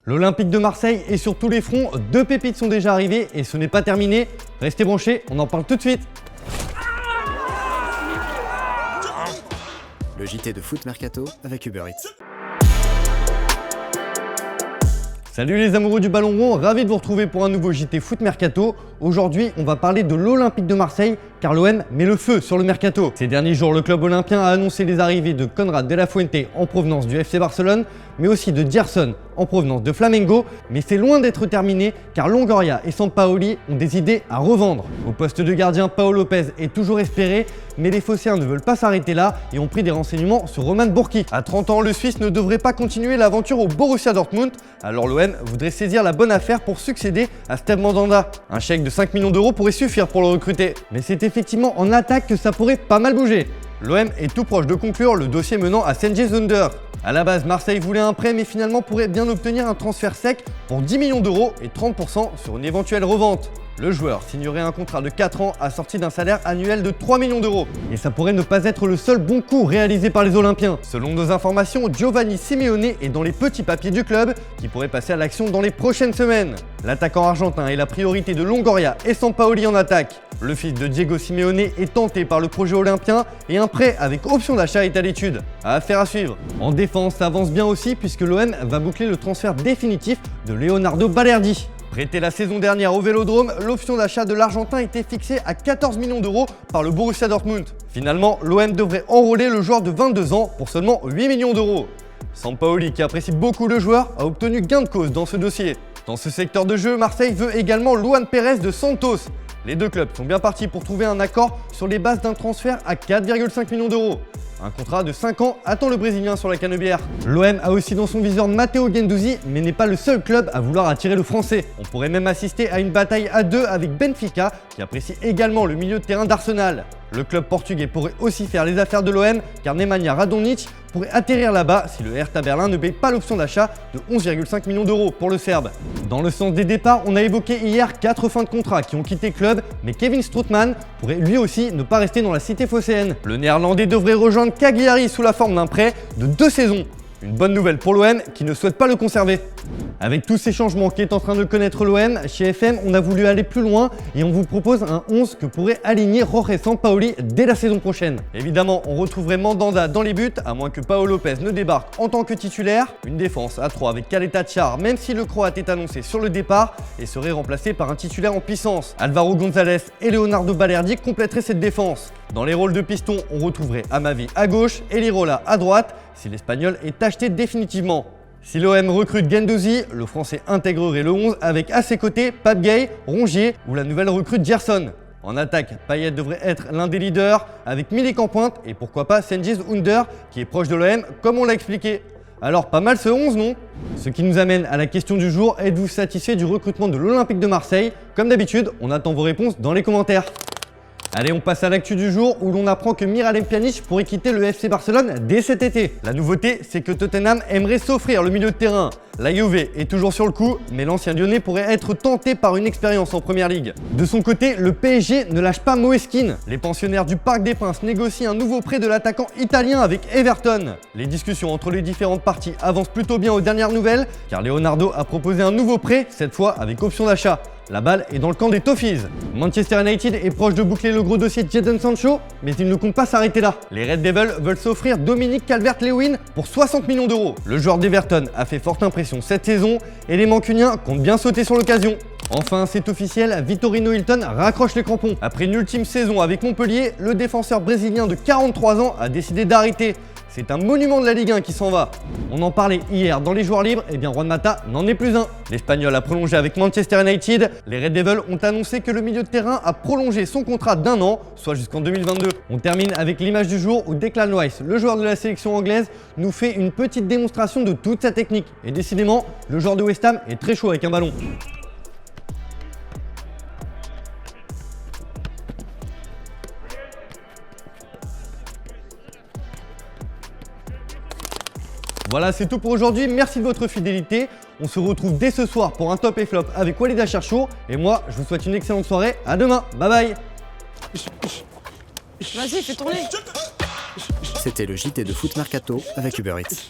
L'Olympique de Marseille est sur tous les fronts, 2 pépites sont déjà arrivées et ce n'est pas terminé. Restez branchés, on en parle tout de suite. Le JT de Foot Mercato avec Uber Eats. Salut les amoureux du ballon rond, ravi de vous retrouver pour un nouveau JT Foot Mercato. Aujourd'hui, on va parler de l'Olympique de Marseille car l'OM met le feu sur le mercato. Ces derniers jours, le club olympien a annoncé les arrivées de Konrad de la Fuente en provenance du FC Barcelone, mais aussi de Gerson en provenance de Flamengo. Mais c'est loin d'être terminé car Longoria et Sampaoli ont des idées à revendre. Au poste de gardien, Pau Lopez est toujours espéré, mais les Phocéens ne veulent pas s'arrêter là et ont pris des renseignements sur Roman Bürki. À 30 ans, le Suisse ne devrait pas continuer l'aventure au Borussia Dortmund, alors l'OM voudrait saisir la bonne affaire pour succéder à Steve Mandanda. Un chèque de 5 millions d'euros pourrait suffire pour le recruter. Mais c'est effectivement en attaque que ça pourrait pas mal bouger. L'OM est tout proche de conclure le dossier menant à Cengiz Ünder. A la base, Marseille voulait un prêt mais finalement pourrait bien obtenir un transfert sec pour 10 millions d'euros et 30% sur une éventuelle revente. Le joueur signerait un contrat de 4 ans assorti d'un salaire annuel de 3 millions d'euros. Et ça pourrait ne pas être le seul bon coup réalisé par les Olympiens. Selon nos informations, Giovanni Simeone est dans les petits papiers du club qui pourrait passer à l'action dans les prochaines semaines. L'attaquant argentin est la priorité de Longoria et Sampaoli en attaque. Le fils de Diego Simeone est tenté par le projet olympien et un prêt avec option d'achat est à l'étude. Affaire à suivre. En défense, ça avance bien aussi puisque l'OM va boucler le transfert définitif de Leonardo Balerdi. Prêté la saison dernière au Vélodrome, l'option d'achat de l'Argentin était fixée à 14 millions d'euros par le Borussia Dortmund. Finalement, l'OM devrait enrôler le joueur de 22 ans pour seulement 8 millions d'euros. Sampaoli, qui apprécie beaucoup le joueur, a obtenu gain de cause dans ce dossier. Dans ce secteur de jeu, Marseille veut également Luan Pérez de Santos. Les deux clubs sont bien partis pour trouver un accord sur les bases d'un transfert à 4,5 millions d'euros. Un contrat de 5 ans attend le Brésilien sur la canebière. L'OM a aussi dans son viseur Matteo Guendouzi, mais n'est pas le seul club à vouloir attirer le Français. On pourrait même assister à une bataille à deux avec Benfica, qui apprécie également le milieu de terrain d'Arsenal. Le club portugais pourrait aussi faire les affaires de l'OM, car Nemanja Radonjic pourrait atterrir là-bas si le Hertha Berlin ne paye pas l'option d'achat de 11,5 millions d'euros pour le Serbe. Dans le sens des départs, on a évoqué hier 4 fins de contrat qui ont quitté le club, mais Kevin Strootman pourrait lui aussi ne pas rester dans la cité phocéenne. Le Néerlandais devrait rejoindre Cagliari sous la forme d'un prêt de 2 saisons. Une bonne nouvelle pour l'OM qui ne souhaite pas le conserver. Avec tous ces changements qu'est en train de connaître l'OM, chez FM, on a voulu aller plus loin et on vous propose un 11 que pourrait aligner Jorge Sampaoli dès la saison prochaine. Évidemment, on retrouverait Mandanda dans les buts, à moins que Pau Lopez ne débarque en tant que titulaire. Une défense à 3 avec Caleta Tchar, même si le Croate est annoncé sur le départ et serait remplacé par un titulaire en puissance. Alvaro González et Leonardo Balerdi compléteraient cette défense. Dans les rôles de piston, on retrouverait Amavi à gauche et Lirola à droite, si l'Espagnol est acheté définitivement. Si l'OM recrute Guendouzi, le Français intégrerait le 11 avec à ses côtés Pape Gueye, Rongier ou la nouvelle recrute Gerson. En attaque, Payet devrait être l'un des leaders avec Milik en pointe et pourquoi pas Cengiz Ünder qui est proche de l'OM comme on l'a expliqué. Alors pas mal ce 11 non? Ce qui nous amène à la question du jour, êtes-vous satisfait du recrutement de l'Olympique de Marseille? Comme d'habitude, on attend vos réponses dans les commentaires. Allez, on passe à l'actu du jour où l'on apprend que Miralem Pjanic pourrait quitter le FC Barcelone dès cet été. La nouveauté, c'est que Tottenham aimerait s'offrir le milieu de terrain. La Juve est toujours sur le coup, mais l'ancien Lyonnais pourrait être tenté par une expérience en Première Ligue. De son côté, le PSG ne lâche pas Moise Kean. Les pensionnaires du Parc des Princes négocient un nouveau prêt de l'attaquant italien avec Everton. Les discussions entre les différentes parties avancent plutôt bien aux dernières nouvelles, car Leonardo a proposé un nouveau prêt, cette fois avec option d'achat. La balle est dans le camp des Toffees. Manchester United est proche de boucler le gros dossier de Jadon Sancho, mais il ne compte pas s'arrêter là. Les Red Devils veulent s'offrir Dominique Calvert-Lewin pour 60 millions d'euros. Le joueur d'Everton a fait forte impression cette saison et les Mancuniens comptent bien sauter sur l'occasion. Enfin, c'est officiel, Vitorino Hilton raccroche les crampons. Après une ultime saison avec Montpellier, le défenseur brésilien de 43 ans a décidé d'arrêter. C'est un monument de la Ligue 1 qui s'en va. On en parlait hier dans les joueurs libres, et bien Juan Mata n'en est plus un. L'Espagnol a prolongé avec Manchester United. Les Red Devils ont annoncé que le milieu de terrain a prolongé son contrat d'1 an, soit jusqu'en 2022. On termine avec l'image du jour où Declan Rice, le joueur de la sélection anglaise, nous fait une petite démonstration de toute sa technique. Et décidément, le joueur de West Ham est très chaud avec un ballon. Voilà, c'est tout pour aujourd'hui. Merci de votre fidélité. On se retrouve dès ce soir pour un top et flop avec Walid Acharchour. Et moi, je vous souhaite une excellente soirée. À demain. Bye bye. Vas-y, fais tourner. C'était le JT de Foot Mercato avec Uber Eats.